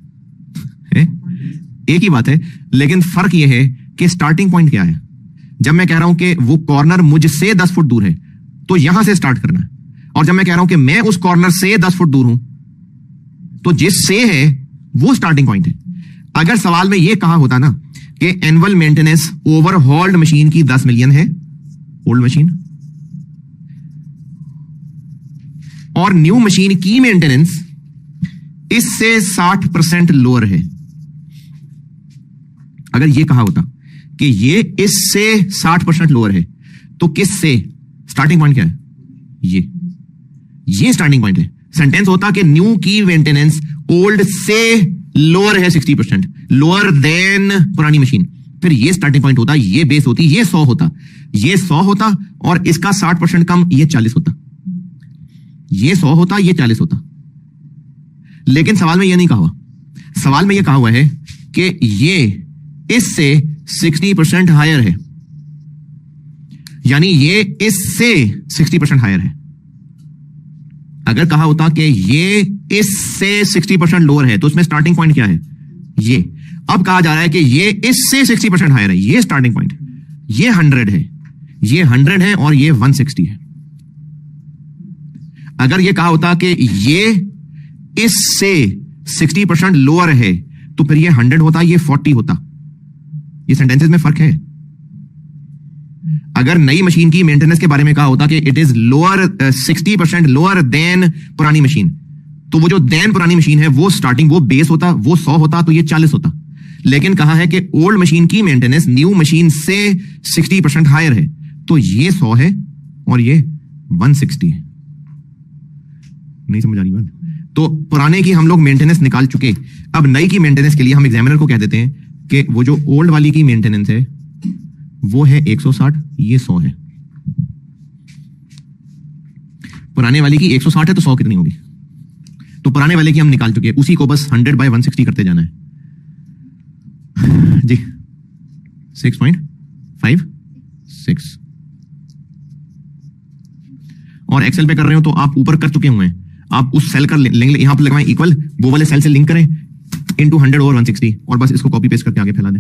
एक ही बात है, लेकिन फर्क यह है कि स्टार्टिंग पॉइंट क्या है। जब मैं कह रहा हूं कि वो कॉर्नर मुझसे 10 फुट दूर है, तो यहां से स्टार्ट करना है, और जब मैं कह रहा हूं कि मैं उस कॉर्नर से 10 फुट दूर हूं, तो जिससे है वो स्टार्टिंग पॉइंट है। अगर सवाल में यह कहा होता ना कि एनुअल मेंटेनेंस ओवरहॉल्ड मशीन की 10 मिलियन है, ओल्ड मशीन, और न्यू मशीन की मेंटेनेंस इससे 60% लोअर है, अगर यह कहा होता कि ये इससे 60% लोअर है, तो किससे स्टार्टिंग पॉइंट क्या है? ये स्टार्टिंग पॉइंट है। सेंटेंस होता कि न्यू की मेंटेनेंस ओल्ड से लोअर है 60%, लोअर देन पुरानी मशीन, फिर ये स्टार्टिंग पॉइंट होता, ये बेस होती, ये 100 होता, ये 100 होता, और इसका 60% कम, ये 40 होता। ये 100 होता, ये 40 होता। लेकिन सवाल में ये नहीं कहा हुआ। सवाल में ये कहा हुआ है कि ये इससे 60% हायर है, यानी ये इससे 60% हायर है। अगर कहा होता कि ये इससे 60% लोअर है, तो उसमें स्टार्टिंग पॉइंट क्या है? ये। अब कहा जा रहा है कि ये इससे 60% हायर है, ये स्टार्टिंग पॉइंट, ये 100 है, ये 100 है, और ये 160 है। अगर ये कहा होता कि ये इससे 60% लोअर है, तो फिर ये 100 होता, ये 40 होता। ये सेंटेंसेस में फर्क है। अगर नई मशीन की मेंटेनेंस के बारे में कहा होता कि it is lower 60% lower than पुरानी मशीन, तो वो जो देन पुरानी मशीन है वो स्टार्टिंग, वो बेस होता, वो 100 होता, तो ये 40 होता। लेकिन कहा है कि ओल्ड मशीन की मेंटेनेंस न्यू मशीन से 60% हायर है, तो ये 100 है और ये 160 है। नहीं समझ आ रही बात? तो पुराने की हम लोग मेंटेनेंस निकाल चुके, अब नई की मेंटेनेंस के लिए हम एग्जामिनर को कह देते हैं कि वो जो ओल्ड वाली की मेंटेनेंस है वो है 160, ये 100 है। पुराने वाली की 160 है, तो 100 कितनी होगी? तो पुराने वाले की हम निकाल चुके हैं, उसी को बस 100/160 करते जाना है जी। 6.56 और एक्सेल पे कर रहे हो तो आप ऊपर कर चुके हुए हैं, आप उस सेल का लेंगे, यहां पर लगवाएं इक्वल, वो वाले सेल से लिंक करें, इंटू 100 ओवर 160 और बस इसको कॉपी पेस्ट करके आगे फैला दें।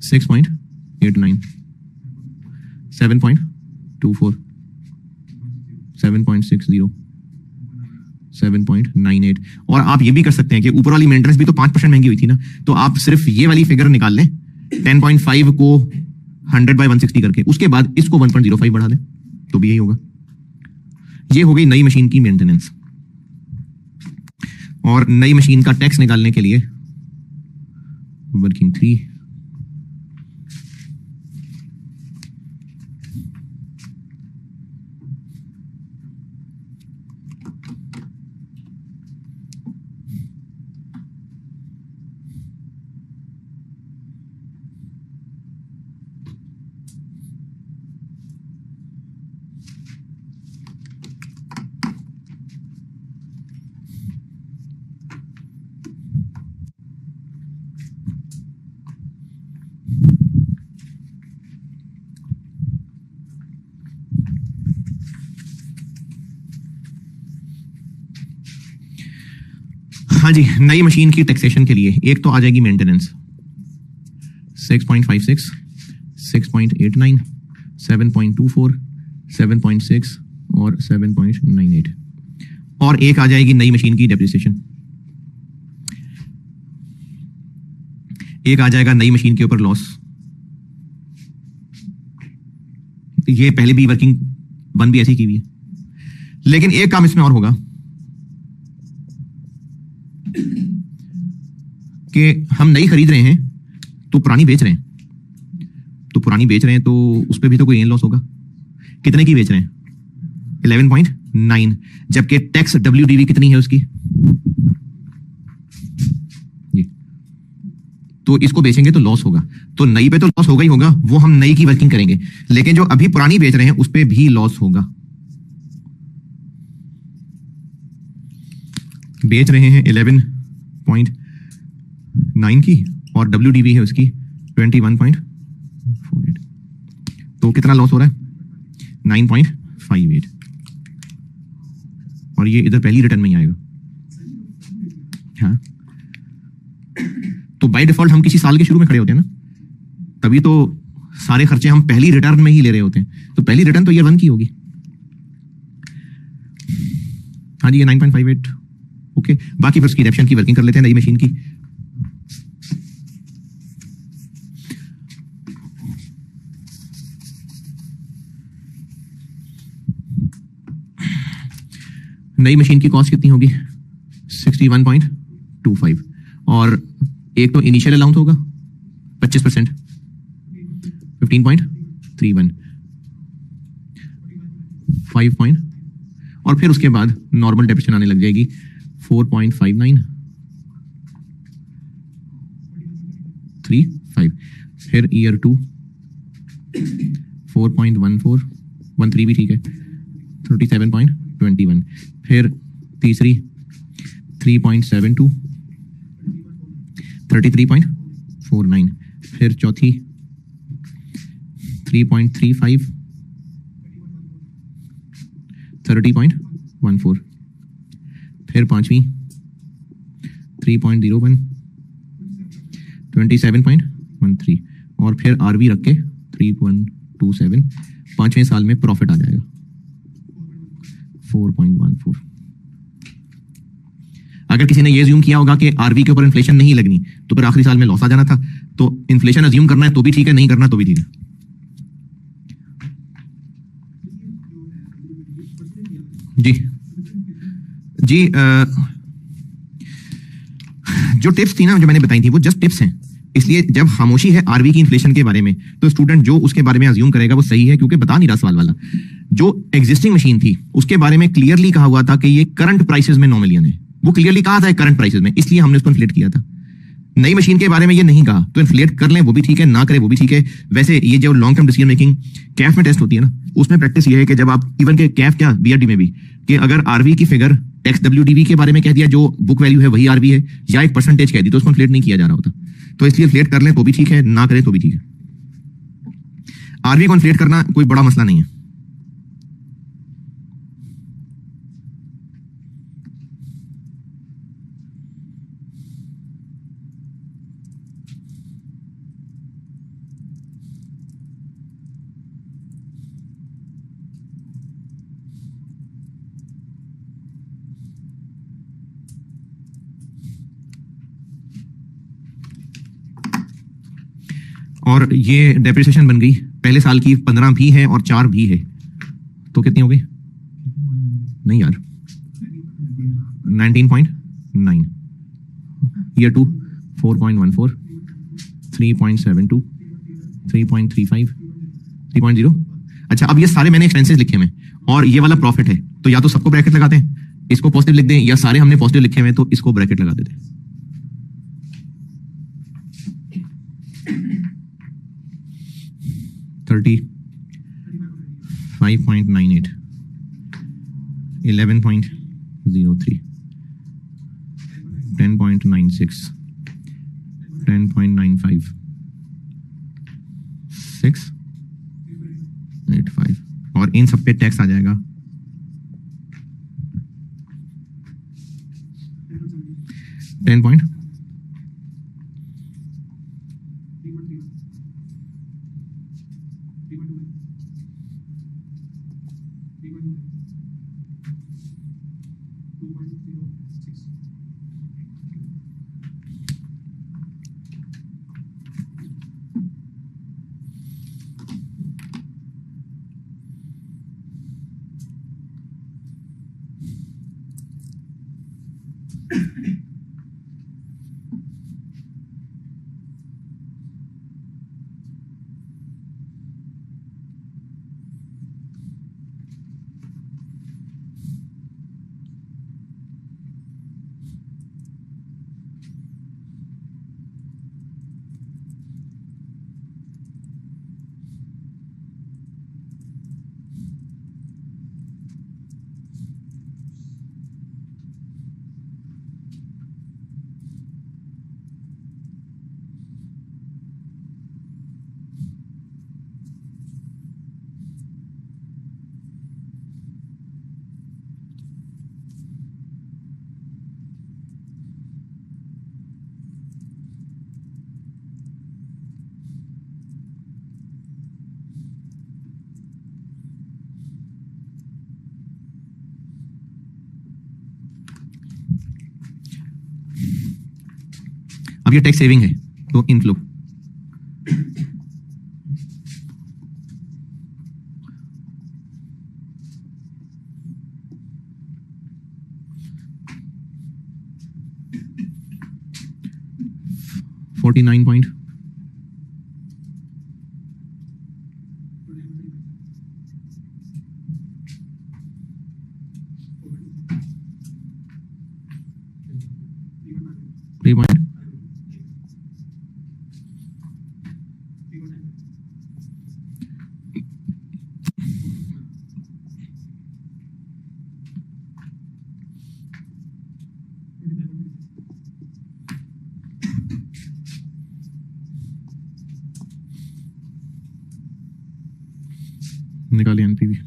6.89, 7.24, 7.60, 7.98। और आप ये भी कर सकते हैं कि ऊपर वाली मेंटेनेंस भी तो 5% महंगी हुई थी ना, तो आप सिर्फ ये वाली फिगर निकाल लें 10.5 को 100/160 करके, उसके बाद इसको 1.05 बढ़ा दें तो भी यही होगा। ये हो गई नई मशीन की मेंटेनेंस। और नई मशीन का टैक्स निकालने के लिए वर्किंग 3, हाँ जी, नई मशीन की टैक्सेशन के लिए एक तो आ जाएगी मेंटेनेंस 6.56, 6.89, 7.24, 7.6 और 7.98। और एक आ जाएगी नई मशीन की डेप्रिसिएशन। एक आ जाएगा नई मशीन के ऊपर लॉस। ये पहले भी वर्किंग वन भी ऐसी की हुई है, लेकिन एक काम इसमें और होगा कि हम नई खरीद रहे हैं तो पुरानी बेच रहे हैं, तो पुरानी बेच रहे हैं तो उस पर भी तो कोई गेन लॉस होगा। कितने की बेच रहे हैं? 11.9, जबकि टैक्स WDV कितनी है उसकी? ये तो इसको बेचेंगे तो लॉस होगा, तो नई पे तो लॉस होगा ही होगा, वो हम नई की वर्किंग करेंगे, लेकिन जो अभी पुरानी बेच रहे हैं उस पे भी लॉस होगा। बेच रहे हैं 11.9 की और WDV है उसकी 21.48, तो कितना लॉस हो रहा है? 9.58। और ये इधर पहली रिटर्न में ही आएगा। हाँ, तो बाय डिफॉल्ट हम किसी साल के शुरू में खड़े होते हैं ना, तभी तो सारे खर्चे हम पहली रिटर्न में ही ले रहे होते हैं, तो पहली रिटर्न तो ईयर 1 की होगी। हाँ जी, ये 9.58। ओके, बाकी फिर उसकी डेप्शन की वर्किंग कर लेते हैं नई मशीन की। नई मशीन की कॉस्ट कितनी होगी? 61.25। और एक तो इनिशियल अलाउंस होगा 25%, 15.31, 5 और फिर उसके बाद नॉर्मल डेप्रिसिएशन आने लग जाएगी 4.59, 3.5। फिर ईयर 2 4.14, 13 भी ठीक है, 37.21। फिर तीसरी 3.72, 33.49। फिर चौथी 3.35, 30.14। फिर पांचवी 3.01, 27.13। और फिर आरवी रख के 3.27। 5वें साल में प्रॉफिट आ जाएगा 4.14। अगर किसी ने ये अज्यूम किया होगा कि आरवी के ऊपर इन्फ्लेशन नहीं लगनी, तो फिर आखिरी साल में लॉस आ जाना था। तो इन्फ्लेशन अज्यूम करना है तो भी ठीक है, नहीं करना तो भी ठीक है। जी जी, जो टिप्स थी ना जो मैंने बताई थी वो जस्ट टिप्स हैं, इसलिए जब खामोशी है आरवी की इन्फ्लेशन के बारे में तो स्टूडेंट जो उसके बारे में अज्यूम करेगा वो सही है, क्योंकि बता नहीं रहा सवाल वाला। जो एग्जिस्टिंग मशीन थी उसके बारे में क्लियरली कहा हुआ था कि ये करंट प्राइसेस में 9 मिलियन है, वो क्लियरली कहा था करंट प्राइसेस में, इसलिए हमने उसको इन्फ्लेट किया था। नई मशीन के बारे में ये नहीं कहा, तो इन्फ्लेट कर लें वो भी ठीक है, ना करें वो भी ठीक है। वैसे ये जो long term decision making Kaif में टेस्ट होती है ना, उसमें प्रैक्टिस ये है कि जब आप इवन के कैफ क्या बीआरडी में भी, कि अगर आरवी की फिगर टैक्स WDV के बारे में कह दिया जो बुक वैल्यू है वही आरवी है, या एक परसेंटेज कह दी तो उसको इन्फ्लेट नहीं किया जा रहा होता। तो इसलिए इन्फ्लेट कर लें तो भी ठीक है, ना करें तो भी ठीक है। आरवी को इन्फ्लेट करना कोई बड़ा मसला नहीं है। और ये डेप्रिसिएशन बन गई पहले साल की 15 भी है और 4 भी है, तो कितनी हो गई? नहीं यार, 19.9, ईयर 2 4.14, 3.72, 3.35, 3.0। अच्छा, अब ये सारे मैंने एक्सपेंसेस लिखे हुए और ये वाला प्रॉफिट है, तो या तो सबको ब्रैकेट लगाते हैं, इसको पॉजिटिव लिख दें, या सारे हमने पॉजिटिव लिखे हुए तो इसको ब्रैकेट लगा देते हैं। $35.98, 11.03, 10.96, 10.95, 6.85, और इन सब पे टैक्स आ जाएगा 10 पॉइंट अब ये टैक्स सेविंग है तो इनफ्लो $49. 3 point निकालिए एनपीवी।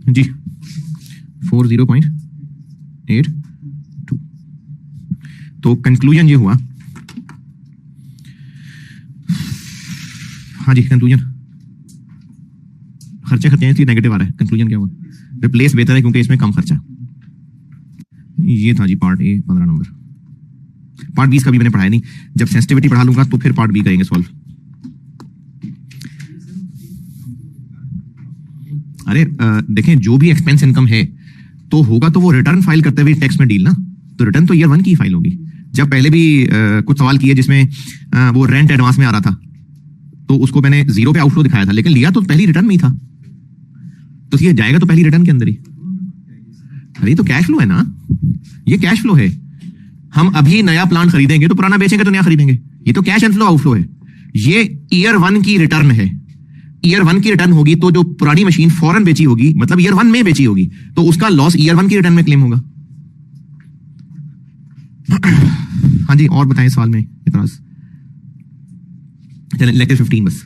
जी 40.82। तो कंक्लूजन ये हुआ, हाँ जी कंक्लूजन, खर्चे खर्चे हैं इसलिए नेगेटिव आ रहा है। कंक्लूजन क्या हुआ? रिप्लेस बेहतर है क्योंकि इसमें कम खर्चा। ये था जी पार्ट ए 15 नंबर। पार्ट 20 का भी मैंने पढ़ाया नहीं, जब सेंसिटिविटी पढ़ा लूंगा तो फिर पार्ट बी करेंगे सॉल्व। अरे देखें, जो भी एक्सपेंस इनकम है तो होगा तो वो रिटर्न फाइल करते हुए टैक्स में डील ना, तो रिटर्न तो ईयर 1 की फाइल होगी। जब पहले भी कुछ सवाल किए जिसमें वो रेंट एडवांस में आ रहा था, तो उसको मैंने 0 पे आउटफ्लो दिखाया था, लेकिन लिया तो पहली रिटर्न में ही था, तो ये जाएगा तो पहली रिटर्न के अंदर ही। अरे तो कैश फ्लो है ना, ये कैश फ्लो है। हम अभी नया प्लांट खरीदेंगे तो पुराना बेचेंगे तो नया खरीदेंगे, ये तो कैश इनफ्लो आउटफ्लो है। ये ईयर 1 की रिटर्न है। ईयर 1 की रिटर्न होगी तो जो पुरानी मशीन फौरन बेची होगी, मतलब ईयर 1 में बेची होगी, तो उसका लॉस ईयर 1 की रिटर्न में क्लेम होगा। हाँ जी, और बताएं सवाल में इतराज। चलें लेक्चर 15 बस।